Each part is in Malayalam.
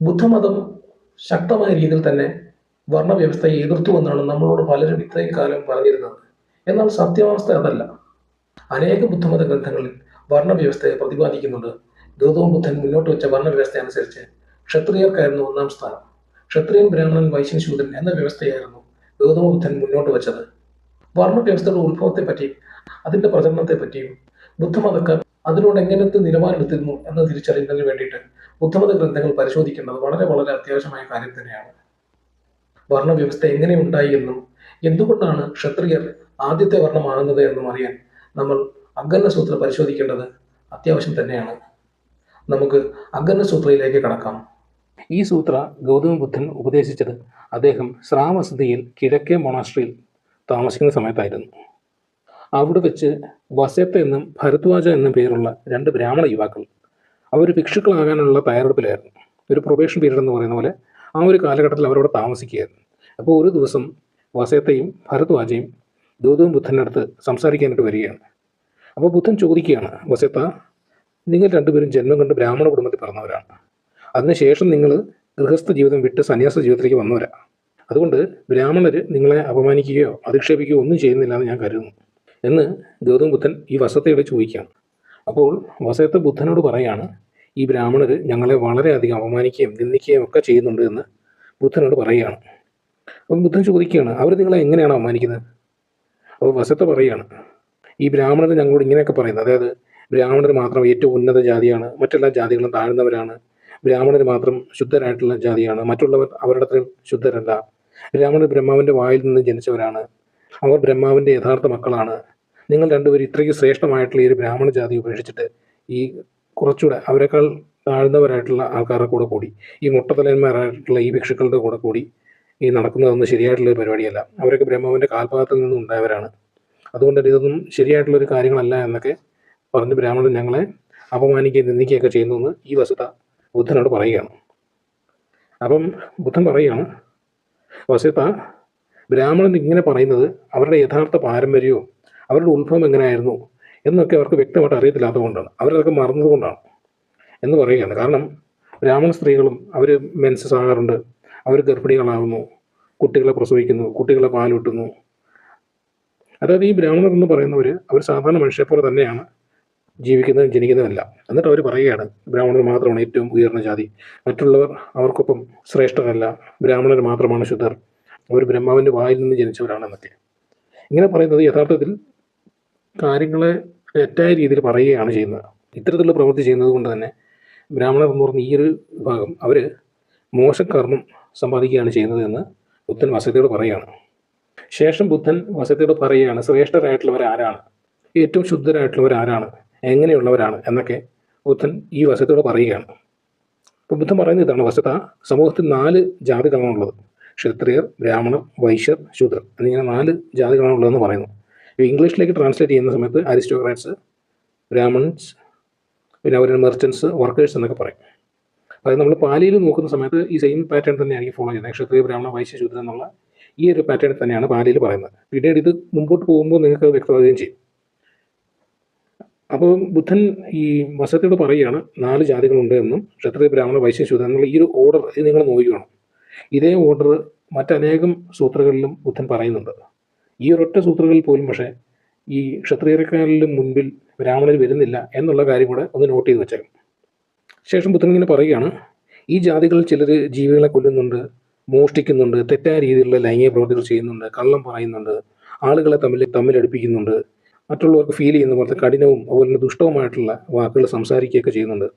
ബുദ്ധമതം ശക്തമായ രീതിയിൽ തന്നെ വർണ്ണവ്യവസ്ഥയെ എതിർത്തുവെന്നാണ് നമ്മളോട് പലരും ഇത്രയും കാലം പറഞ്ഞിരുന്നത്. എന്നാൽ സത്യാവസ്ഥ അതല്ല. അനേക ബുദ്ധമത ഗ്രന്ഥങ്ങളിൽ വർണ്ണവ്യവസ്ഥയെ പ്രതിപാദിക്കുന്നുണ്ട്. ഗൗതമ ബുദ്ധൻ മുന്നോട്ട് വെച്ച വർണ്ണവ്യവസ്ഥ അനുസരിച്ച് ക്ഷത്രിയർക്കായിരുന്നു ഒന്നാം സ്ഥാനം. ക്ഷത്രിയൻ, ബ്രാഹ്മണൻ, വൈശ്യൻ, ശൂദ്രൻ എന്ന വ്യവസ്ഥയായിരുന്നു ഗൗതമ ബുദ്ധൻ മുന്നോട്ട് വെച്ചത്. വർണ്ണവ്യവസ്ഥയുടെ ഉത്ഭവത്തെപ്പറ്റിയും അതിന്റെ പ്രചരണത്തെപ്പറ്റിയും ബുദ്ധമതക്കാർ അതിനോട് എങ്ങനത്തെ നിലപാടെടുത്തിരുന്നു എന്ന് തിരിച്ചറിയുന്നതിന് വേണ്ടിയിട്ട് ബുദ്ധമത ഗ്രന്ഥങ്ങൾ പരിശോധിക്കേണ്ടത് വളരെ വളരെ അത്യാവശ്യമായ കാര്യം തന്നെയാണ്. വർണ്ണവ്യവസ്ഥ എങ്ങനെ ഉണ്ടായി എന്നും എന്തുകൊണ്ടാണ് ക്ഷത്രിയർ ആദ്യത്തെ വർണ്ണമാകുന്നത് എന്നും അറിയാൻ നമ്മൾ അഗന്ന സൂത്ര പരിശോധിക്കേണ്ടത് അത്യാവശ്യം തന്നെയാണ്. നമുക്ക് അഗന്ന സൂത്രയിലേക്ക് കടക്കാം. ഈ സൂത്ര ഗൗതമ ബുദ്ധൻ ഉപദേശിച്ചത് അദ്ദേഹം ശ്രാവസ്തിയിൽ കിഴക്കേ മൊണാസ്ട്രിയിൽ താമസിക്കുന്ന സമയത്തായിരുന്നു. അവിടെ വെച്ച് വസേത്ത എന്നും ഭരദ്വാജ എന്നും പേരുള്ള രണ്ട് ബ്രാഹ്മണ യുവാക്കൾ അവർ ഭിക്ഷുക്കളാകാനുള്ള തയ്യാറെടുപ്പിലായിരുന്നു. ഒരു പ്രൊബേഷൻ പീരീഡ് എന്ന് പറയുന്ന പോലെ ആ ഒരു കാലഘട്ടത്തിൽ അവരവിടെ താമസിക്കുകയായിരുന്നു. അപ്പോൾ ഒരു ദിവസം വസേത്തയും ഭരദ്വാജയും ഗൗതമ ബുദ്ധൻ്റെ അടുത്ത് സംസാരിക്കാനായിട്ട് വരികയാണ്. അപ്പോൾ ബുദ്ധൻ ചോദിക്കുകയാണ്, വസേത്ത, നിങ്ങൾ രണ്ടുപേരും ജന്മം കൊണ്ട് ബ്രാഹ്മണ കുടുംബത്തിൽ പിറന്നവരാണ്. അതിനുശേഷം നിങ്ങൾ ഗൃഹസ്ഥ ജീവിതം വിട്ട് സന്യാസ ജീവിതത്തിലേക്ക് വന്നവരാണ്. അതുകൊണ്ട് ബ്രാഹ്മണർ നിങ്ങളെ അപമാനിക്കുകയോ അധിക്ഷേപിക്കുകയോ ഒന്നും ചെയ്യുന്നില്ല എന്ന് ഞാൻ കരുതുന്നു എന്ന് ഗൗതമ ബുദ്ധൻ ഈ വസേത്തയോട് ചോദിക്കുകയാണ്. അപ്പോൾ വസേത്ത ബുദ്ധനോട് പറയാണ്, ഈ ബ്രാഹ്മണർ ഞങ്ങളെ വളരെയധികം അപമാനിക്കുകയും നിന്ദിക്കുകയും ഒക്കെ ചെയ്യുന്നുണ്ട് എന്ന് ബുദ്ധനോട് പറയുകയാണ്. അപ്പം ബുദ്ധൻ ചോദിക്കുകയാണ്, അവർ നിങ്ങളെ എങ്ങനെയാണ് അപമാനിക്കുന്നത്? അപ്പോൾ വസേത്ത പറയുകയാണ്, ഈ ബ്രാഹ്മണർ ഞങ്ങളോട് ഇങ്ങനെയൊക്കെ പറയുന്നത്, അതായത് ബ്രാഹ്മണർ മാത്രം ഏറ്റവും ഉന്നത ജാതിയാണ്, മറ്റെല്ലാ ജാതികളും താഴ്ന്നവരാണ്, ബ്രാഹ്മണർ മാത്രം ശുദ്ധരായിട്ടുള്ള ജാതിയാണ്, മറ്റുള്ളവർ അവരുടെ അത്രയും ശുദ്ധരല്ല, ബ്രാഹ്മണർ ബ്രഹ്മാവിൻ്റെ വായിൽ നിന്ന് ജനിച്ചവരാണ്, അവർ ബ്രഹ്മാവിൻ്റെ യഥാർത്ഥ മക്കളാണ്, നിങ്ങൾ രണ്ടുപേരും ഇത്രയ്ക്ക് ശ്രേഷ്ഠമായിട്ടുള്ള ഈ ഒരു ബ്രാഹ്മണ ജാതി ഉപേക്ഷിച്ചിട്ട് ഈ കുറച്ചുകൂടെ അവരെക്കാൾ താഴ്ന്നവരായിട്ടുള്ള ആൾക്കാരുടെ കൂടെ കൂടി ഈ മുട്ടത്തലന്മാരായിട്ടുള്ള ഈ ഭിക്ഷുക്കളുടെ കൂടെ കൂടി ഈ നടക്കുന്നതൊന്നും ശരിയായിട്ടുള്ള ഒരു പരിപാടിയല്ല. അവരൊക്കെ ബ്രഹ്മാവിൻ്റെ കാൽപാദത്തിൽ നിന്നും ഉണ്ടായവരാണ്. അതുകൊണ്ട് ഇതൊന്നും ശരിയായിട്ടുള്ളൊരു കാര്യങ്ങളല്ല എന്നൊക്കെ പറഞ്ഞ് ബ്രാഹ്മണൻ ഞങ്ങളെ അപമാനിക്കുകയും നിന്ദിക്കുകയൊക്കെ ചെയ്യുന്നു എന്ന് ഈ വസേത്ത ബുദ്ധനോട് പറയുകയാണ്. അപ്പം ബുദ്ധൻ പറയുകയാണ്, വസേത്ത, ബ്രാഹ്മണൻ ഇങ്ങനെ പറയുന്നത് അവരുടെ യഥാർത്ഥ പാരമ്പര്യവും അവരുടെ ഉത്ഭവം എങ്ങനെയായിരുന്നു എന്നൊക്കെ അവർക്ക് വ്യക്തമായിട്ട് അറിയത്തില്ലാത്തതുകൊണ്ടാണ്, അവരതൊക്കെ മറന്നതുകൊണ്ടാണ് എന്ന് പറയുകയാണ്. കാരണം ബ്രാഹ്മണ സ്ത്രീകളും അവർ മെൻസസ് ആകാറുണ്ട്, അവർ ഗർഭിണികളാകുന്നു, കുട്ടികളെ പ്രസവിക്കുന്നു, കുട്ടികളെ പാലൂട്ടുന്നു. അതായത് ഈ ബ്രാഹ്മണർ എന്ന് പറയുന്നവർ അവർ സാധാരണ മനുഷ്യരെപ്പോലെ തന്നെയാണ് ജീവിക്കുന്നതും ജനിക്കുന്നതല്ല. എന്നിട്ട് അവർ പറയുകയാണ്, ബ്രാഹ്മണർ മാത്രമാണ് ഏറ്റവും ഉയർന്ന ജാതി, മറ്റുള്ളവർ അവർക്കൊപ്പം ശ്രേഷ്ഠരല്ല, ബ്രാഹ്മണർ മാത്രമാണ് ശുദ്ധർ, അവർ ബ്രഹ്മാവിൻ്റെ വായിൽ നിന്ന് ജനിച്ചവരാണെന്നൊക്കെ ഇങ്ങനെ പറയുന്നത് യഥാർത്ഥത്തിൽ കാര്യങ്ങളെ തെറ്റായ രീതിയിൽ പറയുകയാണ് ചെയ്യുന്നത്. ഇത്തരത്തിലുള്ള പ്രവൃത്തി ചെയ്യുന്നത് കൊണ്ട് തന്നെ ബ്രാഹ്മണർ എന്ന് പറഞ്ഞ ഈ ഒരു വിഭാഗം അവർ മോശകർമ്മം സമ്പാദിക്കുകയാണ് ചെയ്യുന്നത് എന്ന് ബുദ്ധൻ വസേത്തയോട് പറയുകയാണ്. ശേഷം ബുദ്ധൻ വസേത്തയോട് പറയുകയാണ്, ശ്രേഷ്ഠരായിട്ടുള്ളവർ ആരാണ്, ഏറ്റവും ശുദ്ധരായിട്ടുള്ളവർ ആരാണ്, എങ്ങനെയുള്ളവരാണ് എന്നൊക്കെ ബുദ്ധൻ ഈ വസേത്തയോട് പറയുകയാണ്. അപ്പോൾ ബുദ്ധൻ പറയുന്നത് ഇതാണ്, വസേത്ത, സമൂഹത്തിൽ 4 ജാതികളാണുള്ളത്. ക്ഷത്രിയർ, ബ്രാഹ്മണർ, വൈശ്യർ, ശൂദ്രർ എന്നിങ്ങനെ 4 ജാതികളാണുള്ളതെന്ന് പറയുന്നു. ഇംഗ്ലീഷിലേക്ക് ട്രാൻസ്ലേറ്റ് ചെയ്യുന്ന സമയത്ത് അരിസ്റ്റോക്രാറ്റ്സ്, ബ്രാഹ്മൺസ്, പിന്നെ അവർ മെർച്ചൻസ്, വർക്കേഴ്സ് എന്നൊക്കെ പറയും. അതായത് നമ്മൾ പാലിയിൽ നോക്കുന്ന സമയത്ത് ഈ സെയിം പാറ്റേൺ തന്നെയായിരിക്കും ഫോളോ ചെയ്യുന്നത്. ക്ഷത്രിയ, ബ്രാഹ്മണ, വൈശ്യ, ശൂദ്രൻ എന്നുള്ള ഈ ഒരു പാറ്റേൺ തന്നെയാണ് പാലിയിൽ പറയുന്നത്. പിന്നീട് ഇത് മുമ്പോട്ട് പോകുമ്പോൾ നിങ്ങൾക്ക് വ്യക്തമാവുകയും ചെയ്യും. അപ്പോൾ ബുദ്ധൻ ഈ വസേത്തയോട് പറയുകയാണ്, 4 ജാതികളുണ്ട് എന്നും ക്ഷത്രിയ, ബ്രാഹ്മണ, വൈശ്യ, ശൂദ്രൻ എന്നുള്ള ഈ ഒരു ഓർഡർ ഇത് നിങ്ങൾ നോക്കിക്കണം. ഇതേ ഓർഡർ മറ്റനേകം സൂത്രങ്ങളിലും ബുദ്ധൻ പറയുന്നുണ്ട്. ഈ ഒരൊറ്റ സൂത്രങ്ങളിൽ പോലും പക്ഷേ ഈ ക്ഷത്രിയരെക്കാളിലും മുൻപിൽ ബ്രാഹ്മണർ വരുന്നില്ല എന്നുള്ള കാര്യം കൂടെ ഒന്ന് നോട്ട് ചെയ്ത് വെച്ചേക്കും. ശേഷം ബുദ്ധൻ ഇങ്ങനെ പറയുകയാണ്, ഈ ജാതികളിൽ ചിലർ ജീവികളെ കൊല്ലുന്നുണ്ട്, മോഷ്ടിക്കുന്നുണ്ട്, തെറ്റായ രീതിയിലുള്ള ലൈംഗിക പ്രവൃത്തികൾ ചെയ്യുന്നുണ്ട്, കള്ളം പറയുന്നുണ്ട്, ആളുകളെ തമ്മിലടുപ്പിക്കുന്നുണ്ട്, മറ്റുള്ളവർക്ക് ഫീൽ ചെയ്യുന്ന പോലത്തെ കഠിനവും അതുപോലെ തന്നെ ദുഷ്ടവുമായിട്ടുള്ള വാക്കുകൾ സംസാരിക്കുകയൊക്കെ ചെയ്യുന്നുണ്ട്,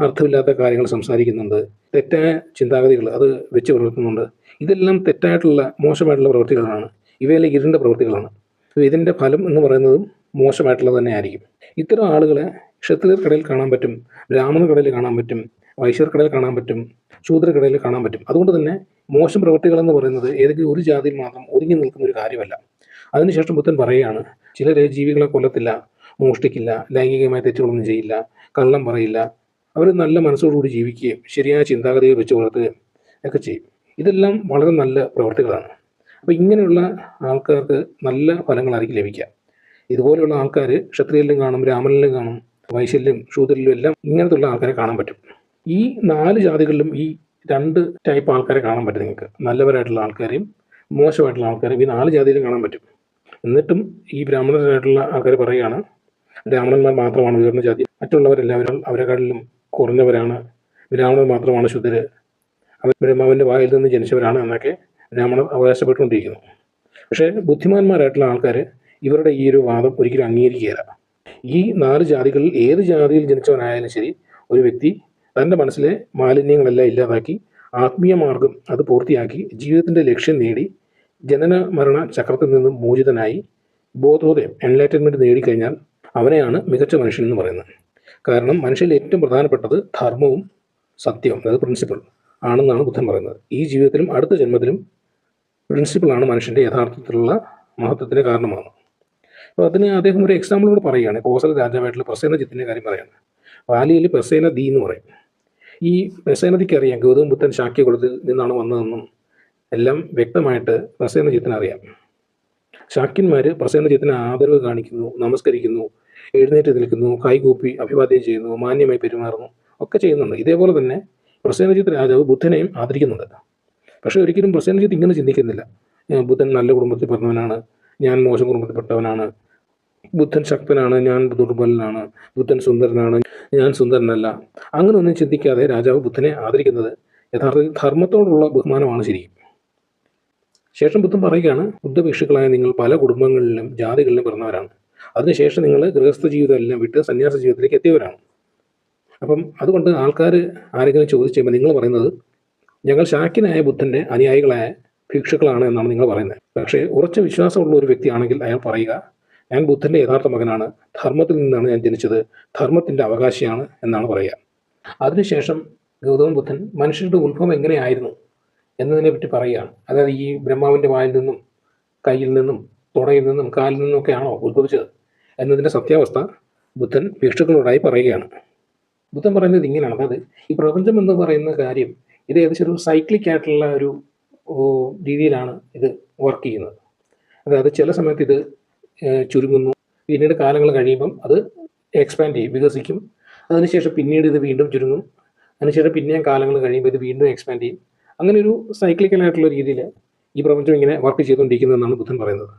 അർത്ഥമില്ലാത്ത കാര്യങ്ങൾ സംസാരിക്കുന്നുണ്ട്, തെറ്റായ ചിന്താഗതികൾ അത് വെച്ച് പുലർത്തുന്നുണ്ട്. ഇതെല്ലാം തെറ്റായിട്ടുള്ള മോശമായിട്ടുള്ള പ്രവൃത്തികളാണ്, ഇവയിലെ ഇരുണ്ട പ്രവൃത്തികളാണ്. ഇതിൻ്റെ ഫലം എന്ന് പറയുന്നതും മോശമായിട്ടുള്ളത് തന്നെ ആയിരിക്കും. ഇത്തരം ആളുകളെ ക്ഷത്രിയർക്കിടയിൽ കാണാൻ പറ്റും, ബ്രാഹ്മണർക്കിടയിൽ കാണാൻ പറ്റും, വൈശ്യർക്കിടയിൽ കാണാൻ പറ്റും, ശൂദ്രർക്കിടയിൽ കാണാൻ പറ്റും. അതുകൊണ്ട് തന്നെ മോശം പ്രവൃത്തികൾ എന്ന് പറയുന്നത് ഏതെങ്കിലും ഒരു ജാതിയിൽ മാത്രം ഒതുങ്ങി നിൽക്കുന്ന ഒരു കാര്യമല്ല. അതിനുശേഷം ബുദ്ധൻ പറയുകയാണ്, ചിലർ ജീവികളെ കൊല്ലത്തില്ല, മോഷ്ടിക്കില്ല, ലൈംഗികമായ തെറ്റുകളൊന്നും ചെയ്യില്ല, കള്ളം പറയില്ല, അവർ നല്ല മനസ്സോടുകൂടി ജീവിക്കുകയും ശരിയായ ചിന്താഗതികൾ വെച്ച് പുലർത്തുകയും ഒക്കെ ചെയ്യും. ഇതെല്ലാം വളരെ നല്ല പ്രവൃത്തികളാണ്. അപ്പോൾ ഇങ്ങനെയുള്ള ആൾക്കാർക്ക് നല്ല ഫലങ്ങളായിരിക്കും ലഭിക്കുക. ഇതുപോലെയുള്ള ആൾക്കാർ ക്ഷത്രിയരിലും കാണും, ബ്രാഹ്മണരിലും കാണും, വൈശ്യരിലും ശൂദ്രരിലും എല്ലാം ഇങ്ങനത്തുള്ള ആൾക്കാരെ കാണാൻ പറ്റും. ഈ 4 ജാതികളിലും ഈ 2 ടൈപ്പ് ആൾക്കാരെ കാണാൻ പറ്റും നിങ്ങൾക്ക്. നല്ലവരായിട്ടുള്ള ആൾക്കാരെയും മോശമായിട്ടുള്ള ആൾക്കാരെയും ഈ 4 ജാതിയിലും കാണാൻ പറ്റും. എന്നിട്ടും ഈ ബ്രാഹ്മണരായിട്ടുള്ള ആൾക്കാർ പറയുകയാണ് ബ്രാഹ്മണന്മാർ മാത്രമാണ് ഉയർന്ന ജാതി, മറ്റുള്ളവരെല്ലാവരും അവരെക്കാട്ടിലും കുറഞ്ഞവരാണ്, ബ്രാഹ്മണർ മാത്രമാണ് ശുദ്ധര്, അവർ ബ്രഹ്മാവിൻ്റെ വായിൽ നിന്ന് ജനിച്ചവരാണ് എന്നൊക്കെ ബ്രാഹ്മണർ അവകാശപ്പെട്ടുകൊണ്ടിരിക്കുന്നു. പക്ഷേ ബുദ്ധിമാന്മാരായിട്ടുള്ള ആൾക്കാർ ഇവരുടെ ഈ ഒരു വാദം ഒരിക്കലും അംഗീകരിക്കുകയില്ല. ഈ 4 ജാതികളിൽ ഏത് ജാതിയിൽ ജനിച്ചവനായാലും ശരി, ഒരു വ്യക്തി തൻ്റെ മനസ്സിലെ മാലിന്യങ്ങളെല്ലാം ഇല്ലാതാക്കി ആത്മീയ മാർഗം അത് പൂർത്തിയാക്കി ജീവിതത്തിൻ്റെ ലക്ഷ്യം നേടി ജനന മരണ ചക്രത്തിൽ നിന്നും മോചിതനായി ബോധോദയം എൻലൈറ്റൻമെൻറ്റ് നേടിക്കഴിഞ്ഞാൽ അവനെയാണ് മികച്ച മനുഷ്യൻ എന്ന് പറയുന്നത്. കാരണം മനുഷ്യരിൽ ഏറ്റവും പ്രധാനപ്പെട്ടത് ധർമ്മവും സത്യവും, അതായത് പ്രിൻസിപ്പിൾ ആണെന്നാണ് ബുദ്ധൻ പറയുന്നത്. ഈ ജീവിതത്തിലും അടുത്ത ജന്മത്തിലും പ്രിൻസിപ്പിളാണ് മനുഷ്യൻ്റെ യഥാർത്ഥത്തിലുള്ള മഹത്വത്തിന് കാരണമാണ്. അപ്പോൾ അതിന് അദ്ദേഹം ഒരു എക്സാമ്പിളോട് പറയുകയാണ്. കോസല രാജാവായിട്ടുള്ള പ്രസേനജിത്തിൻ്റെ കാര്യം പറയുകയാണ്. പാലിയിൽ പ്രസേനദി എന്ന് പറയും. ഈ പ്രസേനദിക്ക് അറിയാം ഗൗതമ ബുദ്ധൻ ശാക്യകുലത്തിൽ നിന്നാണ് വന്നതെന്നും എല്ലാം വ്യക്തമായിട്ട് പ്രസേനജിത്തിന് അറിയാം. ശാക്യന്മാർ പ്രസേനജിത്തിന് ആദരവ് കാണിക്കുന്നു, നമസ്കരിക്കുന്നു, എഴുന്നേറ്റ് നിൽക്കുന്നു, കൈകൂപ്പി അഭിവാദ്യം ചെയ്യുന്നു, മാന്യമായി പെരുമാറുന്നു, ഒക്കെ ചെയ്യുന്നുണ്ട്. ഇതേപോലെ തന്നെ പ്രസേനജിത്ത് രാജാവ് ബുദ്ധനെയും ആദരിക്കുന്നുണ്ട്. പക്ഷേ ഒരിക്കലും പ്രസേനജിത്ത് ഇങ്ങനെ ചിന്തിക്കുന്നില്ല, ബുദ്ധൻ നല്ല കുടുംബത്തിൽ പിറന്നവനാണ്, ഞാൻ മോശം കുടുംബത്തിൽപ്പെട്ടവനാണ്, ബുദ്ധൻ ശക്തനാണ്, ഞാൻ ദുർബലനാണ്, ബുദ്ധൻ സുന്ദരനാണ്, ഞാൻ സുന്ദരനല്ല. അങ്ങനെ ഒന്നും ചിന്തിക്കാതെ രാജാവ് ബുദ്ധനെ ആദരിക്കുന്നത് യഥാർത്ഥത്തിൽ ധർമ്മത്തോടുള്ള ബഹുമാനമാണ് ശരിക്കും. ശേഷം ബുദ്ധൻ പറയുകയാണ്, ബുദ്ധഭിക്ഷുക്കളായ നിങ്ങൾ പല കുടുംബങ്ങളിലും ജാതികളിലും പിറന്നവരാണ്. അതിനുശേഷം നിങ്ങൾ ഗൃഹസ്ഥ ജീവിതം എല്ലാം വിട്ട് സന്യാസ ജീവിതത്തിലേക്ക് എത്തിയവരാണ്. അപ്പം അതുകൊണ്ട് ആൾക്കാർ ആരെങ്കിലും ചോദിച്ചു കഴിയുമ്പോൾ നിങ്ങൾ പറയുന്നത് ഞങ്ങൾ ശാക്യനായ ബുദ്ധൻ്റെ അനുയായികളായ ഭിക്ഷുക്കളാണ് എന്നാണ് നിങ്ങൾ പറയുന്നത്. പക്ഷേ ഉറച്ച വിശ്വാസമുള്ള ഒരു വ്യക്തിയാണെങ്കിൽ അയാൾ പറയുക, ഞാൻ ബുദ്ധൻ്റെ യഥാർത്ഥ മകനാണ്, ധർമ്മത്തിൽ നിന്നാണ് ഞാൻ ജനിച്ചത്, ധർമ്മത്തിൻ്റെ അവകാശിയാണ് എന്നാണ് പറയുക. അതിനുശേഷം ഗൗതമ ബുദ്ധൻ മനുഷ്യരുടെ ഉത്ഭവം എങ്ങനെയായിരുന്നു എന്നതിനെ പറ്റി പറയുകയാണ്. അതായത് ഈ ബ്രഹ്മാവിൻ്റെ വായിൽ നിന്നും കയ്യിൽ നിന്നും തുടയിൽ നിന്നും കാലിൽ നിന്നൊക്കെയാണോ ഉത്ഭവിച്ചത് എന്നതിൻ്റെ സത്യാവസ്ഥ ബുദ്ധൻ ഭിക്ഷുക്കളോടായി പറയുകയാണ്. ബുദ്ധൻ പറയുന്നത് ഇങ്ങനെയാണ്, അതായത് ഈ പ്രപഞ്ചം എന്ന് പറയുന്ന കാര്യം ഇത് ഏകദേശം ഒരു സൈക്ലിക് ആയിട്ടുള്ള ഒരു രീതിയിലാണ് ഇത് വർക്ക് ചെയ്യുന്നത്. അതായത് ചില സമയത്ത് ഇത് ചുരുങ്ങുന്നു, പിന്നീട് കാലങ്ങൾ കഴിയുമ്പം അത് എക്സ്പാൻഡ് ചെയ്യും, വികസിക്കും, അതിനുശേഷം പിന്നീട് ഇത് വീണ്ടും ചുരുങ്ങും, അതിനുശേഷം പിന്നെയും കാലങ്ങൾ കഴിയുമ്പോൾ ഇത് വീണ്ടും എക്സ്പാൻഡ് ചെയ്യും. അങ്ങനെ ഒരു സൈക്ലിക്കലായിട്ടുള്ള രീതിയിൽ ഈ പ്രപഞ്ചം ഇങ്ങനെ വർക്ക് ചെയ്തുകൊണ്ടിരിക്കുന്നതെന്നാണ് ബുദ്ധൻ പറയുന്നത്.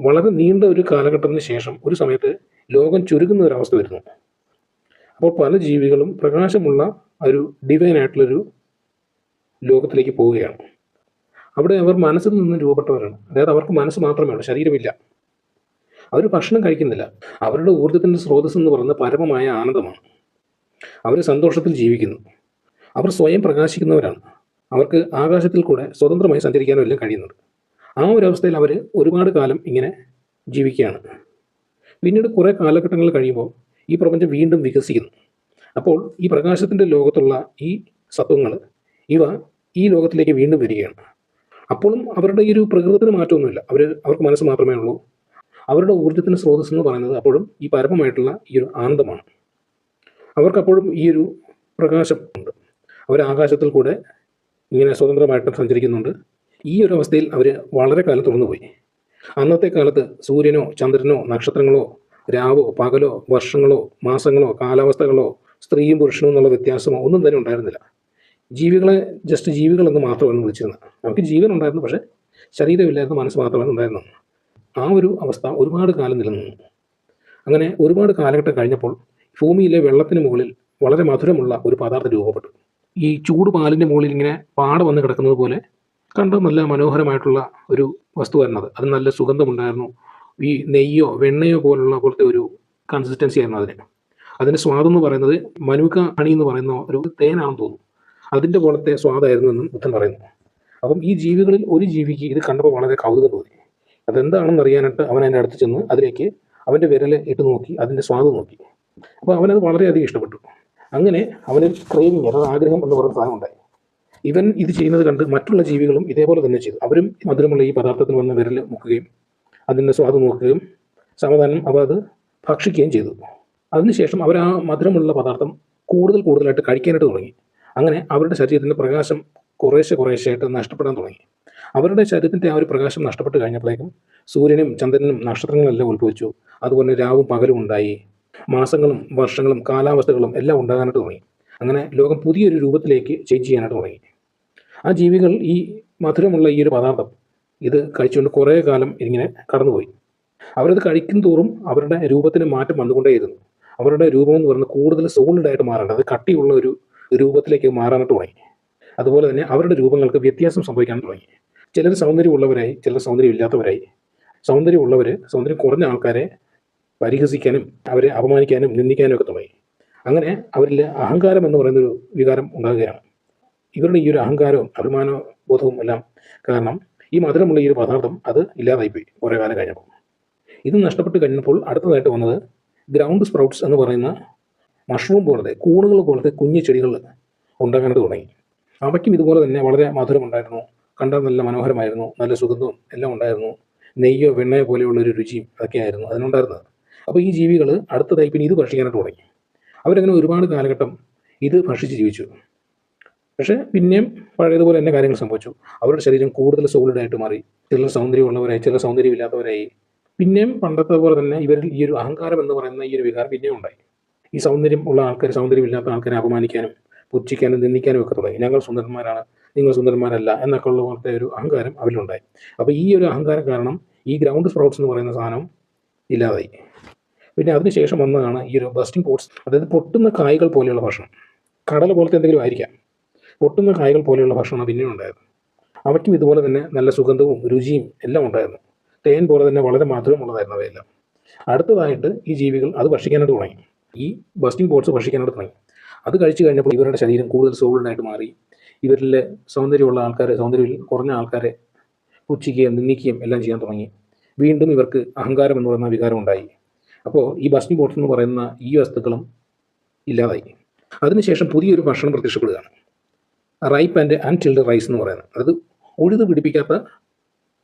വളരെ നീണ്ട ഒരു കാലഘട്ടത്തിന് ശേഷം ഒരു സമയത്ത് ലോകം ചുരുങ്ങുന്ന ഒരവസ്ഥ വരുന്നു. അപ്പോൾ പല ജീവികളും പ്രകാശമുള്ള ഒരു ഡിവൈൻ ആയിട്ടുള്ളൊരു ലോകത്തിലേക്ക് പോവുകയാണ്. അവിടെ അവർ മനസ്സിൽ നിന്ന് രൂപപ്പെട്ടവരാണ്. അതായത് അവർക്ക് മനസ്സ് മാത്രമേ ഉള്ളൂ, ശരീരമില്ല. അവർ ഭക്ഷണം കഴിക്കുന്നില്ല. അവരുടെ ഊർജ്ജത്തിൻ്റെ സ്രോതസ് എന്ന് പറയുന്നത് പരമമായ ആനന്ദമാണ്. അവർ സന്തോഷത്തിൽ ജീവിക്കുന്നു. അവർ സ്വയം പ്രകാശിക്കുന്നവരാണ്. അവർക്ക് ആകാശത്തിൽ കൂടെ സ്വതന്ത്രമായി സഞ്ചരിക്കാനും എല്ലാം കഴിയുന്നുണ്ട്. ആ ഒരു അവസ്ഥയിൽ അവർ ഒരുപാട് കാലം ഇങ്ങനെ ജീവിക്കുകയാണ്. പിന്നീട് കുറേ കാലഘട്ടങ്ങൾ കഴിയുമ്പോൾ ഈ പ്രപഞ്ചം വീണ്ടും വികസിക്കുന്നു. അപ്പോൾ ഈ പ്രകാശത്തിൻ്റെ ലോകത്തുള്ള ഈ സത്വങ്ങൾ ഇവ ഈ ലോകത്തിലേക്ക് വീണ്ടും വരികയാണ്. അപ്പോഴും അവരുടെ ഈ ഒരു പ്രകൃതത്തിന് മാറ്റമൊന്നുമില്ല. അവർക്ക് മനസ്സ് മാത്രമേ ഉള്ളൂ. അവരുടെ ഊർജ്ജത്തിന് സ്രോതസ് എന്ന് പറയുന്നത് അപ്പോഴും ഈ പരമമായിട്ടുള്ള ഈ ഒരു ആനന്ദമാണ്. അവർക്കപ്പോഴും ഈ ഒരു പ്രകാശം ഉണ്ട്. അവർ ആകാശത്തിൽ കൂടെ ഇങ്ങനെ സ്വതന്ത്രമായിട്ട് സഞ്ചരിക്കുന്നുണ്ട്. ഈ ഒരു അവസ്ഥയിൽ അവർ വളരെ കാലം തുറന്നുപോയി. അന്നത്തെ കാലത്ത് സൂര്യനോ ചന്ദ്രനോ നക്ഷത്രങ്ങളോ രാവോ പകലോ വർഷങ്ങളോ മാസങ്ങളോ കാലാവസ്ഥകളോ സ്ത്രീയും പുരുഷനും എന്നുള്ള വ്യത്യാസമോ ഒന്നും തന്നെ ഉണ്ടായിരുന്നില്ല. ജീവികളെ ജസ്റ്റ് ജീവികളെന്ന് മാത്രമാണ് വിളിച്ചിരുന്നത്. അവർക്ക് ജീവൻ ഉണ്ടായിരുന്നു, പക്ഷേ ശരീരമില്ലായിരുന്നു, മനസ്സ് മാത്രമാണ് ഉണ്ടായിരുന്നത്. ആ ഒരു അവസ്ഥ ഒരുപാട് കാലം നിലനിന്നു. അങ്ങനെ ഒരുപാട് കാലഘട്ടം കഴിഞ്ഞപ്പോൾ ഭൂമിയിലെ വെള്ളത്തിന് മുകളിൽ വളരെ മധുരമുള്ള ഒരു പദാർത്ഥം രൂപപ്പെട്ടു. ഈ ചൂട് പാലിൻ്റെ മുകളിൽ ഇങ്ങനെ പാട വന്ന് കിടക്കുന്നത് പോലെ കണ്ട നല്ല മനോഹരമായിട്ടുള്ള ഒരു വസ്തുവായിരുന്നത്. അത് നല്ല സുഗന്ധമുണ്ടായിരുന്നു. ഈ നെയ്യോ വെണ്ണയോ പോലത്തെ ഒരു കൺസിസ്റ്റൻസി ആയിരുന്നു അതിന്. അതിൻ്റെ സ്വാദെന്ന് പറയുന്നത് മനുക്ക ഹണി എന്ന് പറയുന്ന ഒരു തേനാണെന്ന് തോന്നുന്നു. അതിൻ്റെ പോലത്തെ സ്വാദായിരുന്നു എന്നും ബുദ്ധൻ പറയുന്നു. അപ്പം ഈ ജീവികളിൽ ഒരു ജീവിക്ക് ഇത് കണ്ടപ്പോൾ വളരെ കൗതുകം തോന്നി. അതെന്താണെന്ന് അറിയാനായിട്ട് അവൻ അതിൻ്റെ അടുത്ത് ചെന്ന് അതിലേക്ക് അവൻ്റെ വിരൽ ഇട്ട് നോക്കി, അതിൻ്റെ സ്വാദ് നോക്കി. അപ്പോൾ അവനത് വളരെയധികം ഇഷ്ടപ്പെട്ടു. അങ്ങനെ അവന് ക്രേവിങ്, അതായത് ആഗ്രഹം എന്ന് പറയുന്ന സാധനം ഉണ്ടായി. ഇവൻ ഇത് ചെയ്യുന്നത് കണ്ട് മറ്റുള്ള ജീവികളും ഇതേപോലെ തന്നെ ചെയ്തു. അവരും മധുരമുള്ള ഈ പദാർത്ഥത്തിന് വന്ന് വിരൽ മുക്കുകയും അതിൻ്റെ സ്വാദ് നോക്കുകയും സാവധാനം അവ അത് ഭക്ഷിക്കുകയും ചെയ്തു. അതിനുശേഷം അവർ ആ മധുരമുള്ള പദാർത്ഥം കൂടുതലായിട്ട് കഴിക്കാനായിട്ട് തുടങ്ങി. അങ്ങനെ അവരുടെ ശരീരത്തിൻ്റെ പ്രകാശം കുറേശ്ശെയായിട്ട് നഷ്ടപ്പെടാൻ തുടങ്ങി. അവരുടെ ശരീരത്തിൻ്റെ ആ ഒരു പ്രകാശം നഷ്ടപ്പെട്ട് കഴിഞ്ഞപ്പോഴേക്കും സൂര്യനും ചന്ദ്രനും നക്ഷത്രങ്ങളെല്ലാം ഉത്ഭവിച്ചു. അതുപോലെ രാവും പകലും ഉണ്ടായി. മാസങ്ങളും വർഷങ്ങളും കാലാവസ്ഥകളും എല്ലാം ഉണ്ടാകാനായിട്ട് തുടങ്ങി. അങ്ങനെ ലോകം പുതിയൊരു രൂപത്തിലേക്ക് ചേഞ്ച് ചെയ്യാനായിട്ട് തുടങ്ങി. ആ ജീവികൾ ഈ മധുരമുള്ള ഈ ഒരു പദാർത്ഥം ഇത് കഴിച്ചുകൊണ്ട് കുറേ കാലം ഇങ്ങനെ കടന്നുപോയി. അവരത് കഴിക്കും തോറും അവരുടെ രൂപത്തിന് മാറ്റം വന്നുകൊണ്ടേയിരുന്നു. അവരുടെ രൂപം എന്ന് പറയുന്നത് കൂടുതൽ സോളിഡായിട്ട് മാറേണ്ടത്, അത് കട്ടിയുള്ള ഒരു രൂപത്തിലേക്ക് മാറാനായിട്ട് തുടങ്ങി. അതുപോലെ തന്നെ അവരുടെ രൂപങ്ങൾക്ക് വ്യത്യാസം സംഭവിക്കാൻ തുടങ്ങി. ചിലർ സൗന്ദര്യമുള്ളവരായി, ചിലർ സൗന്ദര്യമില്ലാത്തവരായി. സൗന്ദര്യം കുറഞ്ഞ ആൾക്കാരെ പരിഹസിക്കാനും അവരെ അപമാനിക്കാനും നിന്ദിക്കാനും ഒക്കെ തുടങ്ങി. അങ്ങനെ അവരിൽ അഹങ്കാരം എന്ന് പറയുന്നൊരു വികാരം ഉണ്ടാകുകയാണ്. ഇവരുടെ ഈ ഒരു അഹങ്കാരവും അഭിമാന ബോധവും എല്ലാം കാരണം ഈ മധുരമുള്ള ഈ ഒരു പദാർത്ഥം അത് ഇല്ലാതായിപ്പോയി കുറേ കാലം കഴിഞ്ഞപ്പോൾ. ഇത് നഷ്ടപ്പെട്ട് കഴിഞ്ഞപ്പോൾ അടുത്തതായിട്ട് വന്നത് ഗ്രൗണ്ട് സ്പ്രൗട്ട്സ് എന്ന് പറയുന്ന മഷ്റൂം പോലത്തെ, കൂണുകൾ പോലത്തെ കുഞ്ഞു ചെടികൾ ഉണ്ടാകാനായിട്ട് തുടങ്ങി. അവയ്ക്കും ഇതുപോലെ തന്നെ വളരെ മധുരമുണ്ടായിരുന്നു, കണ്ടാൽ നല്ല മനോഹരമായിരുന്നു, നല്ല സുഗന്ധവും എല്ലാം ഉണ്ടായിരുന്നു. നെയ്യോ വെണ്ണയോ പോലെയുള്ള ഒരു രുചിയും അതൊക്കെയായിരുന്നു അതിനുണ്ടായിരുന്നത്. അപ്പോൾ ഈ ജീവികൾ അടുത്തതായി പിന്നെ ഇത് ഭക്ഷിക്കാനായിട്ട് തുടങ്ങി. അവരങ്ങനെ ഒരുപാട് കാലഘട്ടം ഇത് ഭക്ഷിച്ച് ജീവിച്ചു. പക്ഷേ പിന്നെയും പഴയതുപോലെ തന്നെ കാര്യങ്ങൾ സംഭവിച്ചു. അവരുടെ ശരീരം കൂടുതൽ സോളിഡായിട്ട് മാറി. ചിലർ സൗന്ദര്യമുള്ളവരായി, ചിലർ സൗന്ദര്യമില്ലാത്തവരായി. പിന്നെയും പണ്ടത്തെ പോലെ തന്നെ ഇവരിൽ ഈ ഒരു അഹങ്കാരം എന്ന് പറയുന്ന ഈ ഒരു വികാരം പിന്നെയും ഉണ്ടായി. ഈ സൗന്ദര്യം ഉള്ള ആൾക്കാർ സൗന്ദര്യമില്ലാത്ത ആൾക്കാരെ അപമാനിക്കാനും പുച്ഛിക്കാനും നിന്ദിക്കാനും ഒക്കെ തുടങ്ങി. ഞങ്ങൾ സുന്ദരന്മാരാണ്, നിങ്ങൾ സുന്ദരന്മാരല്ല എന്നൊക്കെ ഉള്ള പോലത്തെ ഒരു അഹങ്കാരം അവരിലുണ്ടായി. അപ്പോൾ ഈ ഒരു അഹങ്കാരം കാരണം ഈ ഗ്രൗണ്ട് സ്പ്രൗട്ട്സ് എന്ന് പറയുന്ന സാധനം ഇല്ലാതായി. പിന്നെ അതിനുശേഷം വന്നതാണ് ഈ ഒരു ബസ്റ്റിംഗ് പോട്ട്സ്, അതായത് പൊട്ടുന്ന കായ്കൾ പോലെയുള്ള ഭക്ഷണം. കടല പോലത്തെ എന്തെങ്കിലും ആയിരിക്കാം. പൊട്ടുന്ന കായ്കൾ പോലെയുള്ള ഭക്ഷണമാണ് പിന്നെയും ഉണ്ടായത്. അവയ്ക്കും ഇതുപോലെ തന്നെ നല്ല സുഗന്ധവും രുചിയും എല്ലാം ഉണ്ടായിരുന്നു. തേൻ പോലെ തന്നെ വളരെ മധുരമുള്ളതായിരുന്നു അവയെല്ലാം. അടുത്തതായിട്ട് ഈ ജീവികൾ അത് ഭക്ഷിക്കാനായിട്ട് തുടങ്ങി. ഈ ബസ്റ്റിംഗ് പോട്ട്സ് ഭക്ഷിക്കാനായിട്ട് തുടങ്ങി. അത് കഴിച്ചു കഴിഞ്ഞപ്പോൾ ഇവരുടെ ശരീരം കൂടുതൽ സോളിഡായിട്ട് മാറി. ഇവരിലെ സൗന്ദര്യമുള്ള ആൾക്കാരെ, സൗന്ദര്യം കുറഞ്ഞ ആൾക്കാരെ പുച്ഛിക്കുകയും നിന്ദിക്കുകയും എല്ലാം ചെയ്യാൻ തുടങ്ങി. വീണ്ടും ഇവർക്ക് അഹങ്കാരം എന്ന് പറയുന്ന വികാരം ഉണ്ടായി. അപ്പോൾ ഈ ബസ്റ്റിംഗ് പോട്ട്സ് എന്ന് പറയുന്ന ഈ വസ്തുക്കളും ഇല്ലാതായി. അതിനുശേഷം പുതിയൊരു ഭക്ഷണം പ്രത്യക്ഷപ്പെടുകയാണ്. റൈപ്പ് ആൻഡ് അൺടിൽഡ് റൈസ് എന്ന് പറയുന്നത്, അത് ഉഴുത് പിടിപ്പിക്കാത്ത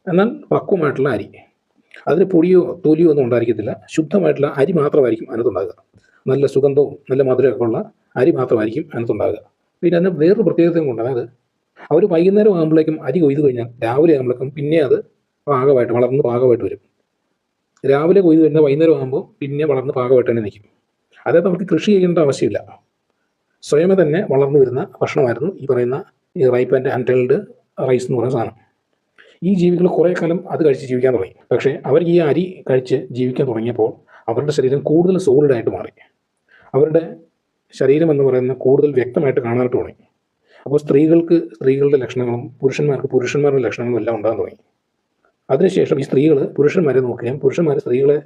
എന്നാൽ പക്വമായിട്ടുള്ള അരി. അതിന് പൊടിയോ തൊലിയോ ഒന്നും ഉണ്ടായിരിക്കത്തില്ല. ശുദ്ധമായിട്ടുള്ള അരി മാത്രമായിരിക്കും അതിനകത്തുണ്ടാകുക. നല്ല സുഗന്ധവും നല്ല മധുരമൊക്കെ ഉള്ള അരി മാത്രമായിരിക്കും അതിനകത്തുണ്ടാകുക. പിന്നെ അതിന് വേറൊരു പ്രത്യേകതയും കൊണ്ട്, അതായത് അവർ വൈകുന്നേരം ആകുമ്പോഴേക്കും അരി കൊയ്ത് കഴിഞ്ഞാൽ രാവിലെ ആകുമ്പോഴേക്കും പിന്നെ അത് പാകമായിട്ട് വളർന്ന് പാകമായിട്ട് വരും. രാവിലെ കൊയ്ത് കഴിഞ്ഞാൽ വൈകുന്നേരം ആകുമ്പോൾ പിന്നെ വളർന്ന് പാകമായിട്ട് തന്നെ നിൽക്കും. അതായത് അവർക്ക് കൃഷി ചെയ്യേണ്ട ആവശ്യമില്ല. സ്വയമേ തന്നെ വളർന്നു വരുന്ന ഭക്ഷണമായിരുന്നു ഈ പറയുന്ന ഈ റൈപ്പ് ആൻഡ് അൺടിൽഡ് റൈസ് എന്ന് പറയുന്ന സാധനം. ഈ ജീവികൾ കുറേ കാലം അത് കഴിച്ച് ജീവിക്കാൻ തുടങ്ങി. പക്ഷേ അവർ ഈ അരി കഴിച്ച് ജീവിക്കാൻ തുടങ്ങിയപ്പോൾ അവരുടെ ശരീരം കൂടുതൽ സോളിഡായിട്ട് മാറി. അവരുടെ ശരീരം എന്ന് പറയുന്നത് കൂടുതൽ വ്യക്തമായിട്ട് കാണാനായിട്ട് തുടങ്ങി. അപ്പോൾ സ്ത്രീകൾക്ക് സ്ത്രീകളുടെ ലക്ഷണങ്ങളും പുരുഷന്മാർക്ക് പുരുഷന്മാരുടെ ലക്ഷണങ്ങളും എല്ലാം ഉണ്ടാകാൻ തുടങ്ങി. അതിനുശേഷം ഈ സ്ത്രീകൾ പുരുഷന്മാരെ നോക്കുകയും പുരുഷന്മാർ സ്ത്രീകളെ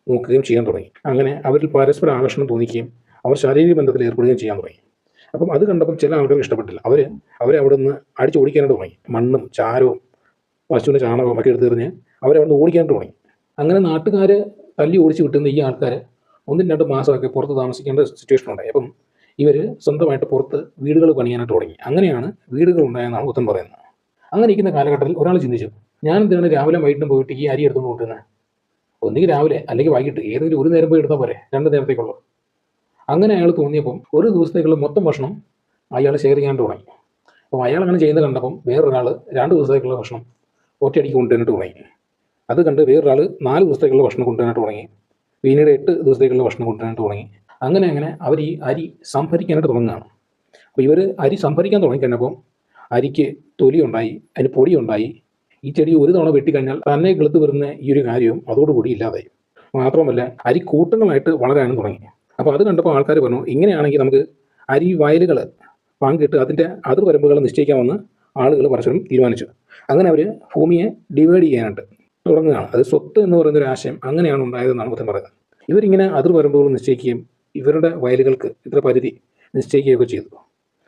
നോക്കുകയും ചെയ്യാൻ തുടങ്ങി. അങ്ങനെ അവരിൽ പരസ്പര ആകർഷണം തോന്നിക്കുകയും അവർ ശാരീരിക ബന്ധത്തിൽ ഏർപ്പെടുകയും ചെയ്യാൻ തുടങ്ങി. അപ്പം അത് കണ്ടപ്പം ചില ആൾക്കാർക്ക് ഇഷ്ടപ്പെട്ടില്ല. അവരെ അവിടെ നിന്ന് അടിച്ചോടിക്കാനായിട്ട് തുടങ്ങി. മണ്ണും ചാരവും പശുവിൻ്റെ ചാണകവും ഒക്കെ എടുത്തെറിഞ്ഞ് അവരെ അവിടെ നിന്ന് ഓടിക്കാനായിട്ട് തുടങ്ങി. അങ്ങനെ നാട്ടുകാർ തല്ലി ഓടിച്ച് വിട്ടുന്ന ഈ ആൾക്കാർ 1-2 മാസമൊക്കെ പുറത്ത് താമസിക്കേണ്ട സിറ്റുവേഷൻ ഉണ്ടായി. അപ്പം ഇവർ സ്വന്തമായിട്ട് പുറത്ത് വീടുകൾ പണിയാനായിട്ട് തുടങ്ങി. അങ്ങനെയാണ് വീടുകൾ ഉണ്ടായെന്നാണ് ബുദ്ധൻ പറയുന്നത്. അങ്ങനെ ഇരിക്കുന്ന കാലഘട്ടത്തിൽ ഒരാൾ ചിന്തിച്ചു, ഞാൻ എന്തിനാണ് രാവിലെ വൈകിട്ടും പോയിട്ട് ഈ അരി എടുത്തുകൊണ്ട് കൊണ്ടുവരുന്നത്? ഒന്നുകിൽ രാവിലെ അല്ലെങ്കിൽ വൈകിട്ട് ഏതെങ്കിലും ഒരു നേരം പോയി എടുത്താൽ പോരെ, 2 നേരത്തേക്കുള്ളൂ. അങ്ങനെ അയാൾ തോന്നിയപ്പം ഒരു ദിവസത്തേക്കുള്ള മൊത്തം ഭക്ഷണം അയാൾ ഷെയർ ചെയ്യാനായിട്ട് തുടങ്ങി. അപ്പോൾ അയാൾ അങ്ങനെ ചെയ്യുന്നത് കണ്ടപ്പം വേറൊരാൾ 2 ദിവസത്തേക്കുള്ള ഭക്ഷണം ഒറ്റയടിക്ക് കൊണ്ടുവരാനായിട്ട് തുടങ്ങി. അത് കണ്ട് വേറൊരാൾ 4 ദിവസത്തേക്കുള്ള ഭക്ഷണം കൊണ്ടുവരാനായിട്ട് തുടങ്ങി. പിന്നീട് 8 ദിവസത്തേക്കുള്ള ഭക്ഷണം കൊണ്ടുവരാനായിട്ട് തുടങ്ങി. അങ്ങനെ അവർ ഈ അരി സംഭരിക്കാനായിട്ട് തുടങ്ങുകയാണ്. അപ്പോൾ ഇവർ അരി സംഭരിക്കാൻ തുടങ്ങിക്കഴിഞ്ഞപ്പം അരിക്ക് തൊലിയുണ്ടായി, അതിന് പൊടിയുണ്ടായി. ഈ ചെടി ഒരു തവണ വെട്ടിക്കഴിഞ്ഞാൽ തന്നെ കിളുത്ത് വരുന്ന ഈ ഒരു കാര്യവും അതോടുകൂടി ഇല്ലാതായി. മാത്രമല്ല അരി കൂട്ടങ്ങളായിട്ട് വളരാനും തുടങ്ങി. അപ്പോൾ അത് കണ്ടപ്പോൾ ആൾക്കാർ പറഞ്ഞു, ഇങ്ങനെയാണെങ്കിൽ നമുക്ക് അരി വയലുകൾ പങ്കിട്ട് അതിൻ്റെ അതിർവരമ്പുകൾ നിശ്ചയിക്കാമെന്ന് ആളുകൾ പരസ്പരം തീരുമാനിച്ചു. അങ്ങനെ അവർ ഭൂമിയെ ഡിവൈഡ് ചെയ്യാനായിട്ട് തുടങ്ങുകയാണ്. അത് സ്വത്ത് എന്ന് പറയുന്നൊരു ആശയം അങ്ങനെയാണ് ഉണ്ടായതെന്നാണ് ബുദ്ധൻ പറയുന്നത്. ഇവരിങ്ങനെ അതിർവരമ്പുകൾ നിശ്ചയിക്കുകയും ഇവരുടെ വയലുകൾക്ക് ഇത്ര പരിധി നിശ്ചയിക്കുകയൊക്കെ ചെയ്തു.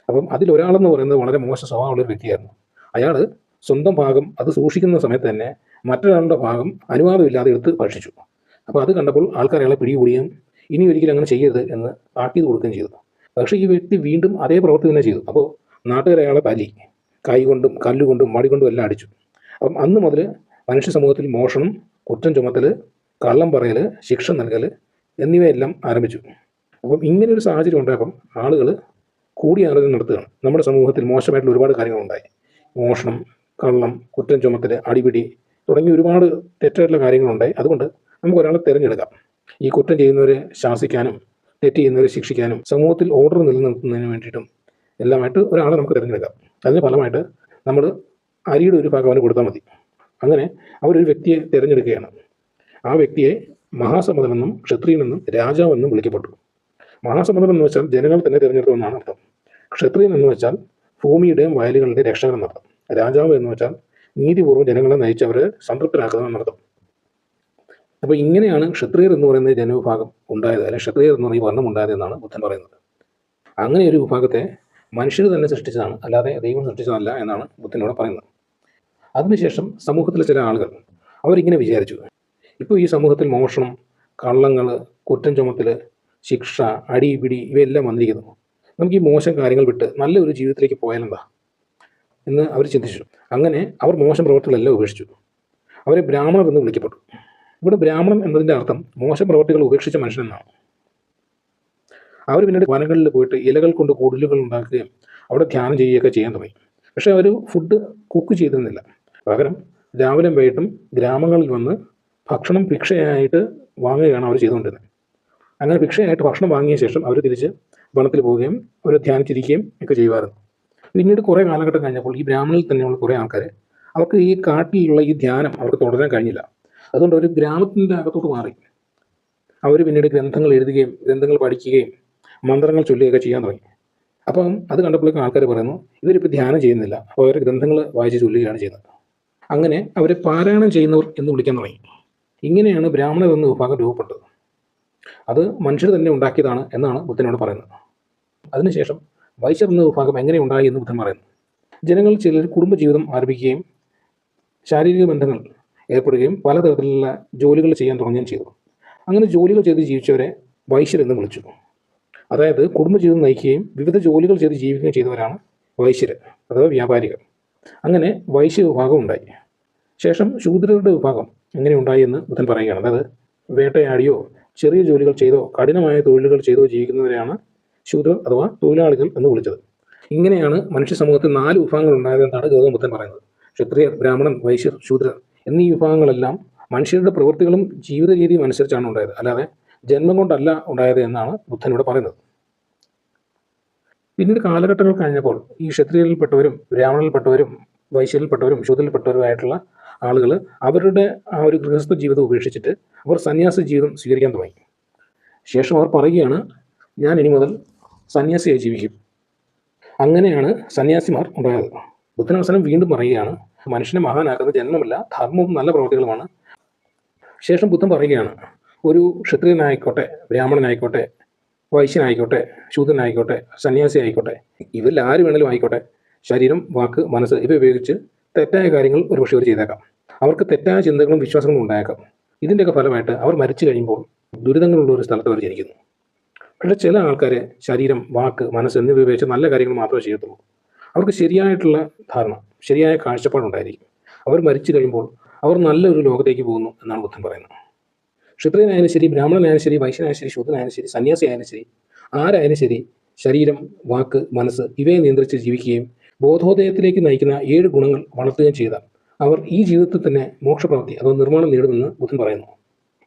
അപ്പം അതിലൊരാളെന്ന് പറയുന്നത് വളരെ മോശം സ്വഭാവമുള്ളൊരു വ്യക്തിയായിരുന്നു. അയാൾ സ്വന്തം ഭാഗം അത് സൂക്ഷിക്കുന്ന സമയത്ത് തന്നെ മറ്റൊരാളുടെ ഭാഗം അനുവാദമില്ലാതെ എടുത്ത് ഭക്ഷിച്ചു. അപ്പോൾ അത് കണ്ടപ്പോൾ ആൾക്കാർ അയാളെ പിടികൂടുകയും ഇനി ഒരിക്കലും അങ്ങനെ ചെയ്യരുത് എന്ന് താക്കീത് കൊടുക്കുകയും ചെയ്തു. പക്ഷേ ഈ വ്യക്തി വീണ്ടും അതേ പ്രവൃത്തി തന്നെ ചെയ്തു. അപ്പോൾ നാട്ടുകാർ അയാളെ തല്ലി, കൈകൊണ്ടും കല്ലുകൊണ്ടും മടികൊണ്ടും എല്ലാം അടിച്ചു. അപ്പം അന്ന് മുതൽ മനുഷ്യ സമൂഹത്തിൽ മോഷണം, കുറ്റം ചുമത്തൽ, കള്ളം പറയൽ, ശിക്ഷ നൽകൽ എന്നിവയെല്ലാം ആരംഭിച്ചു. അപ്പം ഇങ്ങനെയൊരു സാഹചര്യം ഉണ്ടായപ്പം ആളുകൾ കൂടിയാലോചന നടത്തുകയാണ്. നമ്മുടെ സമൂഹത്തിൽ മോശമായിട്ടുള്ള ഒരുപാട് കാര്യങ്ങളുണ്ടായി. മോഷണം, കള്ളം, കുറ്റം ചുമത്തൽ, അടിപിടി തുടങ്ങിയ ഒരുപാട് തെറ്റായിട്ടുള്ള കാര്യങ്ങളുണ്ടായി. അതുകൊണ്ട് നമുക്ക് ഒരാളെ തിരഞ്ഞെടുക്കാം. ഈ കുറ്റം ചെയ്യുന്നവരെ ശാസിക്കാനും തെറ്റ് ചെയ്യുന്നവരെ ശിക്ഷിക്കാനും സമൂഹത്തിൽ ഓർഡർ നിലനിർത്തുന്നതിന് വേണ്ടിയിട്ടും എല്ലാമായിട്ട് ഒരാളെ നമുക്ക് തിരഞ്ഞെടുക്കാം. അതിന് ഫലമായിട്ട് നമ്മൾ അരിയുടെ ഒരു ഭാഗം അവന് കൊടുത്താൽ മതി. അങ്ങനെ അവരൊരു വ്യക്തിയെ തിരഞ്ഞെടുക്കുകയാണ്. ആ വ്യക്തിയെ മഹാസമ്മതനെന്നും ക്ഷത്രിയനെന്നും രാജാവെന്നും വിളിക്കപ്പെട്ടു. മഹാസമ്മതൻ എന്ന് വെച്ചാൽ ജനങ്ങൾ തന്നെ തിരഞ്ഞെടുത്തതെന്നാണ് അർത്ഥം. ക്ഷത്രിയൻ എന്ന് വെച്ചാൽ ഭൂമിയുടെയും വയലുകളുടെയും രക്ഷകൻ എന്നർത്ഥം. രാജാവ് എന്ന് വെച്ചാൽ നീതിപൂർവ്വം ജനങ്ങളെ നയിച്ചവരെ സംതൃപ്തരാക്കുന്നതെന്നർത്ഥം. അപ്പോൾ ഇങ്ങനെയാണ് ക്ഷത്രിയർ എന്ന് പറയുന്ന ജനവിഭാഗം ഉണ്ടായത്, അല്ലെങ്കിൽ ക്ഷത്രിയർ എന്ന് പറയുന്ന വർണ്ണം ഉണ്ടായത് എന്നാണ് ബുദ്ധൻ പറയുന്നത്. അങ്ങനെ ഒരു വിഭാഗത്തെ മനുഷ്യർ തന്നെ സൃഷ്ടിച്ചതാണ്, അല്ലാതെ ദൈവം സൃഷ്ടിച്ചതല്ല എന്നാണ് ബുദ്ധനോട് പറയുന്നത്. അതിനുശേഷം സമൂഹത്തിലെ ചില ആളുകൾ അവരിങ്ങനെ വിചാരിച്ചു, ഇപ്പോൾ ഈ സമൂഹത്തിൽ മോഷണം, കള്ളങ്ങൾ, കുറ്റം ചുമത്തൽ, ശിക്ഷ, അടി പിടി ഇവയെല്ലാം വന്നിരിക്കുന്നു. നമുക്ക് ഈ മോശം കാര്യങ്ങൾ വിട്ട് നല്ലൊരു ജീവിതത്തിലേക്ക് പോയാലെന്താ എന്ന് അവർ ചിന്തിച്ചു. അങ്ങനെ അവർ മോശം പ്രവർത്തികളെല്ലാം ഉപേക്ഷിച്ചു. അവരെ ബ്രാഹ്മണർ എന്ന് വിളിക്കപ്പെട്ടു. ഇവിടെ ബ്രാഹ്മണൻ എന്നതിൻ്റെ അർത്ഥം മോശം പ്രവർത്തികൾ ഉപേക്ഷിച്ച മനുഷ്യനെന്നാണ്. അവർ പിന്നീട് വനങ്ങളിൽ പോയിട്ട് ഇലകൾ കൊണ്ട് കുടിലുകൾ ഉണ്ടാക്കുകയും അവിടെ ധ്യാനം ചെയ്യുകയൊക്കെ ചെയ്യാൻ തുടങ്ങി. പക്ഷേ അവർ ഫുഡ് കുക്ക് ചെയ്തിരുന്നില്ല. പകരം രാവിലെ വൈകിട്ടും ഗ്രാമങ്ങളിൽ വന്ന് ഭക്ഷണം ഭിക്ഷയായിട്ട് വാങ്ങുകയാണ് അവർ ചെയ്തുകൊണ്ടിരുന്നത്. അങ്ങനെ ഭിക്ഷയായിട്ട് ഭക്ഷണം വാങ്ങിയ ശേഷം അവർ തിരിച്ച് വനത്തിൽ പോവുകയും അവർ ധ്യാനിച്ചിരിക്കുകയും ഒക്കെ ചെയ്യുമായിരുന്നു. പിന്നീട് കുറേ കാലഘട്ടം കഴിഞ്ഞപ്പോൾ ഈ ബ്രാഹ്മണിൽ തന്നെയുള്ള കുറേ ആൾക്കാർ അവർക്ക് ഈ കാട്ടിലുള്ള ഈ ധ്യാനം അവർക്ക് തുടരാൻ കഴിഞ്ഞില്ല. അതുകൊണ്ട് ഒരു ഗ്രാമത്തിൻ്റെ അകത്തോട്ട് മാറി. അവർ പിന്നീട് ഗ്രന്ഥങ്ങൾ എഴുതുകയും ഗ്രന്ഥങ്ങൾ പഠിക്കുകയും മന്ത്രങ്ങൾ ചൊല്ലുകയൊക്കെ ചെയ്യാൻ തുടങ്ങി. അപ്പം അത് കണ്ടപ്പോഴേക്കും ആൾക്കാർ പറയുന്നു, ഇവരിപ്പോൾ ധ്യാനം ചെയ്യുന്നില്ല, അപ്പോൾ അവർ ഗ്രന്ഥങ്ങൾ വായിച്ച് ചൊല്ലുകയാണ് ചെയ്യുന്നത്. അങ്ങനെ അവരെ പാരായണം ചെയ്യുന്നവർ എന്ന് വിളിക്കാൻ തുടങ്ങി. ഇങ്ങനെയാണ് ബ്രാഹ്മണർ എന്ന വിഭാഗം രൂപപ്പെട്ടത്. അത് മനുഷ്യർ തന്നെ ഉണ്ടാക്കിയതാണ് എന്നാണ് ബുദ്ധനോട് പറയുന്നത്. അതിനുശേഷം വൈശ്യർ എന്ന വിഭാഗം എങ്ങനെ ഉണ്ടായി എന്ന് ബുദ്ധൻ പറയുന്നു. ജനങ്ങൾ ചിലർ കുടുംബജീവിതം ആരംഭിക്കുകയും ശാരീരിക ബന്ധങ്ങൾ ഏർപ്പെടുകയും പലതരത്തിലുള്ള ജോലികൾ ചെയ്യാൻ തുടങ്ങുകയും ചെയ്തു. അങ്ങനെ ജോലികൾ ചെയ്ത് ജീവിച്ചവരെ വൈശ്യർ എന്ന് വിളിച്ചു. അതായത് കുടുംബജീവിതം നയിക്കുകയും വിവിധ ജോലികൾ ചെയ്ത് ജീവിക്കുകയും ചെയ്തവരാണ് വൈശ്യർ അഥവാ വ്യാപാരികൾ. അങ്ങനെ വൈശ്യ വിഭാഗം ഉണ്ടായി. ശേഷം ശൂദ്രരുടെ വിഭാഗം എങ്ങനെ ഉണ്ടായി എന്ന് ബുദ്ധൻ പറയുകയാണ്. അതായത് വേട്ടയാടിയോ ചെറിയ ജോലികൾ ചെയ്തോ കഠിനമായ തൊഴിലുകൾ ചെയ്തോ ജീവിക്കുന്നവരെയാണ് ശൂദ്രർ അഥവാ തൊഴിലാളികൾ എന്ന് വിളിച്ചത്. ഇങ്ങനെയാണ് മനുഷ്യ സമൂഹത്തിൽ 4 വിഭാഗങ്ങൾ ഉണ്ടായതെന്നാണ് ഗൗതമ ബുദ്ധൻ പറയുന്നത്. ക്ഷത്രിയർ, ബ്രാഹ്മണൻ, വൈശ്യർ, ശൂദ്രർ എന്നീ വിഭാഗങ്ങളെല്ലാം മനുഷ്യരുടെ പ്രവൃത്തികളും ജീവിത രീതിയും അനുസരിച്ചാണ് ഉണ്ടായത്, അല്ലാതെ ജന്മം കൊണ്ടല്ല ഉണ്ടായത് എന്നാണ് ബുദ്ധൻ ഇവിടെ പറയുന്നത്. പിന്നീട് കാലഘട്ടങ്ങൾ കഴിഞ്ഞപ്പോൾ ഈ ക്ഷത്രിയരിൽപ്പെട്ടവരും ബ്രാഹ്മണരിൽപ്പെട്ടവരും വൈശ്യരിൽപ്പെട്ടവരും ശൂദ്രരിൽപ്പെട്ടവരുമായിട്ടുള്ള ആളുകൾ അവരുടെ ആ ഒരു ഗൃഹസ്ഥ ജീവിതം ഉപേക്ഷിച്ചിട്ട് അവർ സന്യാസ ജീവിതം സ്വീകരിക്കാൻ തുടങ്ങി. ശേഷം അവർ പറയുകയാണ്, ഞാൻ ഇനി മുതൽ സന്യാസിയായി ജീവിക്കും. അങ്ങനെയാണ് സന്യാസിമാർ ഉണ്ടായത്. ബുദ്ധൻ അവസാനം വീണ്ടും പറയുകയാണ്, മനുഷ്യനെ മഹാനാക്കുന്ന ജന്മമല്ല ധർമ്മവും നല്ല പ്രവൃത്തികളുമാണ്. ശേഷം ബുദ്ധൻ പറയുകയാണ്, ഒരു ക്ഷത്രിയനായിക്കോട്ടെ, ബ്രാഹ്മണനായിക്കോട്ടെ, വൈശ്യനായിക്കോട്ടെ, ശൂദ്രനായിക്കോട്ടെ, സന്യാസി ആയിക്കോട്ടെ, ഇവരിൽ ആര് വേണമെങ്കിലും ആയിക്കോട്ടെ, ശരീരം, വാക്ക്, മനസ്സ് ഇവ ഉപയോഗിച്ച് തെറ്റായ കാര്യങ്ങൾ ഒരുപക്ഷെ അവർ ചെയ്തേക്കാം. അവർക്ക് തെറ്റായ ചിന്തകളും വിശ്വാസങ്ങളും ഉണ്ടായേക്കാം. ഇതിൻ്റെയൊക്കെ ഫലമായിട്ട് അവർ മരിച്ചു കഴിയുമ്പോൾ ദുരിതങ്ങളുള്ള ഒരു സ്ഥലത്ത് അവർ ജനിക്കുന്നു. പക്ഷേ ചില ആൾക്കാർ ശരീരം, വാക്ക്, മനസ്സ് എന്നിവ ഉപയോഗിച്ച് നല്ല കാര്യങ്ങൾ മാത്രമേ ചെയ്യത്തുള്ളൂ. അവർക്ക് ശരിയായിട്ടുള്ള ധാരണ, ശരിയായ കാഴ്ചപ്പാടുണ്ടായിരിക്കും. അവർ മരിച്ചു കഴിയുമ്പോൾ അവർ നല്ലൊരു ലോകത്തേക്ക് പോകുന്നു എന്നാണ് ബുദ്ധൻ പറയുന്നത്. ക്ഷത്രിയനായാലും ശരി, ബ്രാഹ്മണനായാലും ശരി, വൈശ്യനായാലും ശരി, ശൂദ്രനായാലും ശരി, സന്യാസി ആയാലും ശരി, ആരായാലും ശരി, ശരീരം, വാക്ക്, മനസ്സ് ഇവയെ നിയന്ത്രിച്ച് ജീവിക്കുകയും ബോധോദയത്തിലേക്ക് നയിക്കുന്ന 7 ഗുണങ്ങൾ വളർത്തുകയും ചെയ്താൽ അവർ ഈ ജീവിതത്തിൽ തന്നെ മോക്ഷപ്രാപ്തി അഥവാ നിർമ്മാണം നേടുമെന്ന് ബുദ്ധൻ പറയുന്നു.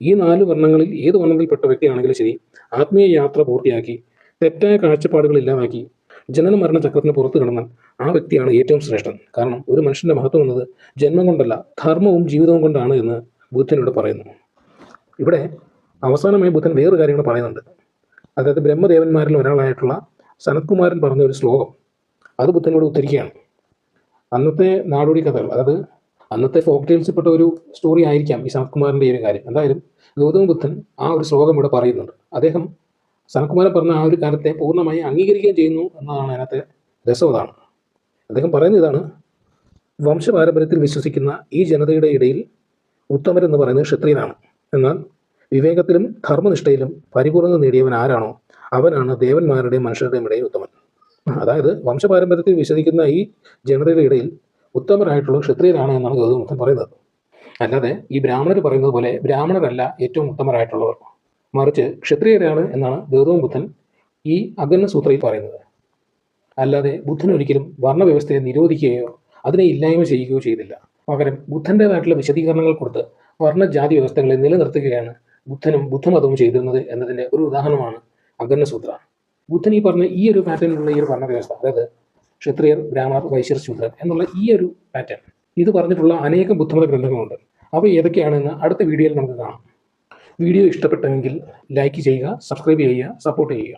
ഈ 4 വർണ്ണങ്ങളിൽ ഏത് വർണ്ണത്തിൽപ്പെട്ട വ്യക്തിയാണെങ്കിലും ശരി, ആത്മീയ യാത്ര പൂർത്തിയാക്കി തെറ്റായ കാഴ്ചപ്പാടുകൾ ഇല്ലാതാക്കി ജനന മരണ ചക്രത്തിന് പുറത്തു കിടന്നാൽ ആ വ്യക്തിയാണ് ഏറ്റവും ശ്രേഷ്ഠൻ. കാരണം ഒരു മനുഷ്യൻ്റെ മഹത്വം എന്നത് ജന്മം കൊണ്ടല്ല ധർമ്മവും ജീവിതവും കൊണ്ടാണ് എന്ന് ബുദ്ധൻ ഇവിടെ പറയുന്നു. ഇവിടെ അവസാനമായി ബുദ്ധൻ വേറൊരു കാര്യം കൂടെ പറയുന്നുണ്ട്. അതായത് ബ്രഹ്മദേവന്മാരിൽ ഒരാളായിട്ടുള്ള സനത്കുമാരൻ പറഞ്ഞ ഒരു ശ്ലോകം അത് ബുദ്ധനോട് ഉദ്ധരിക്കുകയാണ്. അന്നത്തെ നാടോടി കഥകൾ, അതായത് അന്നത്തെ ഫോക്ക് ടെയിൽസിൽപ്പെട്ട ഒരു സ്റ്റോറി ആയിരിക്കാം ഈ സനത്കുമാരൻ്റെ ഈ ഒരു കാര്യം. എന്തായാലും ഗൗതമ ബുദ്ധൻ ആ ഒരു ശ്ലോകം ഇവിടെ പറയുന്നുണ്ട്. അദ്ദേഹം സനത്കുമാരൻ പറഞ്ഞ ആ ഒരു കാര്യത്തെ പൂർണ്ണമായി അംഗീകരിക്കുകയും ചെയ്യുന്നു എന്നതാണ് അതിനകത്തെ രസം. അതാണ് അദ്ദേഹം പറയുന്നത്. ഇതാണ്, വംശപാരമ്പര്യത്തിൽ വിശ്വസിക്കുന്ന ഈ ജനതയുടെ ഇടയിൽ ഉത്തമരെന്ന് പറയുന്നത് ക്ഷത്രിയനാണ്. എന്നാൽ വിവേകത്തിലും ധർമ്മനിഷ്ഠയിലും പരിപൂർണത നേടിയവൻ ആരാണോ അവനാണ് ദേവന്മാരുടെയും മനുഷ്യരുടെയും ഇടയിൽ ഉത്തമൻ. അതായത് വംശപാരമ്പര്യത്തിൽ വിശ്വസിക്കുന്ന ഈ ജനതയുടെ ഇടയിൽ ഉത്തമരായിട്ടുള്ള ക്ഷത്രിയരാണ് എന്നാണ് ഗൗതമ ബുദ്ധൻ പറയുന്നത്. അല്ലാതെ ഈ ബ്രാഹ്മണർ പറയുന്നത് പോലെ ബ്രാഹ്മണരല്ല ഏറ്റവും ഉത്തമരായിട്ടുള്ളവർ, മറിച്ച് ക്ഷത്രിയരാണ് എന്നാണ് ഗൗതമ ബുദ്ധൻ ഈ അഗന്ന സൂത്രയിൽ പറയുന്നത്. അല്ലാതെ ബുദ്ധൻ ഒരിക്കലും വർണ്ണവ്യവസ്ഥയെ നിരോധിക്കുകയോ അതിനെ ഇല്ലായ്മ ചെയ്യുകയോ ചെയ്തില്ല. പകരം ബുദ്ധൻ്റേതായിട്ടുള്ള വിശദീകരണങ്ങൾ കൊടുത്ത് വർണ്ണജാതി വ്യവസ്ഥകളെ നിലനിർത്തുകയാണ് ബുദ്ധനും ബുദ്ധമതവും ചെയ്തിരുന്നത് എന്നതിൻ്റെ ഒരു ഉദാഹരണമാണ് അഗന്ന സൂത്ര. ബുദ്ധൻ ഈ പറഞ്ഞ ഈ ഒരു പാറ്റേണിലുള്ള ഈ ഒരു വർണ്ണവ്യവസ്ഥ, അതായത് ക്ഷത്രിയർ, ബ്രാഹ്മണർ, വൈശ്യർ, ശൂദ്രർ എന്നുള്ള ഈ ഒരു പാറ്റേൺ ഇത് പറഞ്ഞിട്ടുള്ള അനേകം ബുദ്ധമത ഗ്രന്ഥങ്ങളുണ്ട്. അവ ഏതൊക്കെയാണെന്ന് അടുത്ത വീഡിയോയിൽ നമുക്ക് കാണാം. വീഡിയോ ഇഷ്ടപ്പെട്ടെങ്കിൽ ലൈക്ക് ചെയ്യുക, സബ്സ്ക്രൈബ് ചെയ്യുക, സപ്പോർട്ട് ചെയ്യുക.